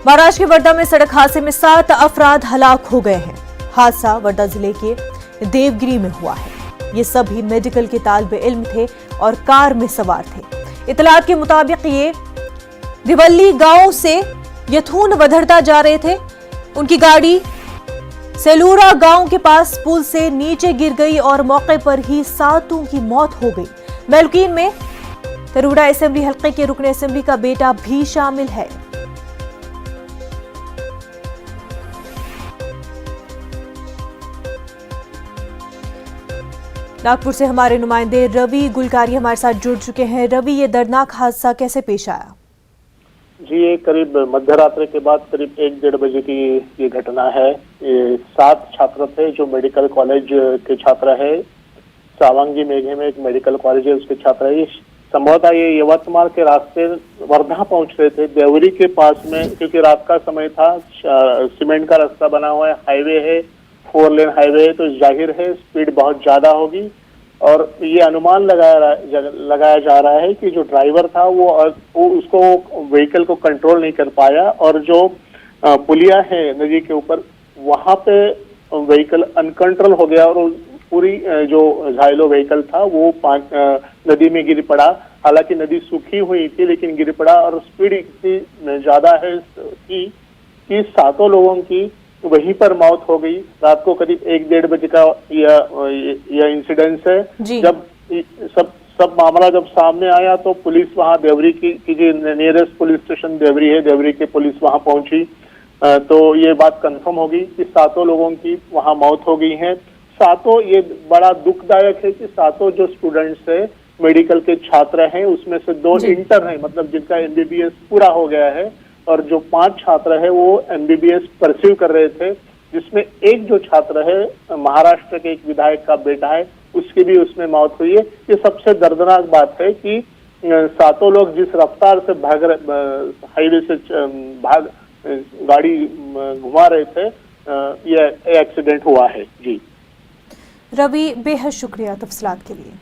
महाराष्ट्र के वर्धा में सड़क हादसे में 7 अफराद हलाक हो गए हैं। हादसा वर्धा जिले के देवगिरी में हुआ है। ये सभी मेडिकल के तालिबे इल्म थे और कार में सवार थे। इतलात के मुताबिक ये दिवल्ली गांव से यथून वधरता जा रहे थे। उनकी गाड़ी सेलूरा गांव के पास पुल से नीचे गिर गई और मौके पर ही 7 की मौत हो गई। मेलकीन में तरूड़ा असेंबली हल्के के रुकने असेंबली का बेटा भी शामिल है। नागपुर से हमारे नुमाइंदे रवि गुलकारी हमारे साथ जुड़ चुके हैं। रवि, ये दर्दनाक हादसा कैसे पेश आया? जी, ये करीब मध्य रात्रि के बाद करीब 1-1:30 बजे की ये घटना है। ये 7 छात्र थे जो मेडिकल कॉलेज के छात्र है। सावंगी मेघे में एक मेडिकल कॉलेज है, उसके छात्र है। संभवतः ये यवतमाल के रास्ते वर्धा पहुंच रहे थे, देवरी के पास में, क्योंकि रात का समय था। सीमेंट का रास्ता बना हुआ है, हाईवे है, 4 लेन हाईवे है, तो जाहिर है स्पीड बहुत ज्यादा होगी। और ये अनुमान लगाया जा रहा है कि जो ड्राइवर था वो उसको व्हीकल को कंट्रोल नहीं कर पाया और जो पुलिया है नदी के ऊपर, वहां पे व्हीकल अनकंट्रोल हो गया और पूरी जो झाइलो व्हीकल था वो नदी में गिर पड़ा। हालांकि नदी सूखी हुई थी लेकिन गिर पड़ा और स्पीड इतनी ज्यादा है कि 7 लोगों की वहीं पर मौत हो गई। रात को करीब 1-1:30 बजे का यह इंसिडेंस है। जब सब मामला जब सामने आया तो पुलिस वहां देवरी की जो नियरेस्ट पुलिस स्टेशन देवरी है, देवरी की पुलिस वहां पहुंची तो ये बात कंफर्म होगी कि 7 लोगों की वहां मौत हो गई है। 7, ये बड़ा दुखदायक है कि 7 जो स्टूडेंट्स है मेडिकल के छात्र हैं, उसमें से 2 इंटर हैं, मतलब जिनका MBBS पूरा हो गया है, और जो 5 छात्र है वो MBBS परस्यू कर रहे थे, जिसमें एक जो छात्र है महाराष्ट्र के एक विधायक का बेटा है, उसकी भी उसमें मौत हुई है। ये सबसे दर्दनाक बात है कि 7 लोग जिस रफ्तार से हाईवे से गाड़ी घुमा रहे थे, यह एक्सीडेंट हुआ है। जी रवि, बेहद शुक्रिया तफसीलात के लिए।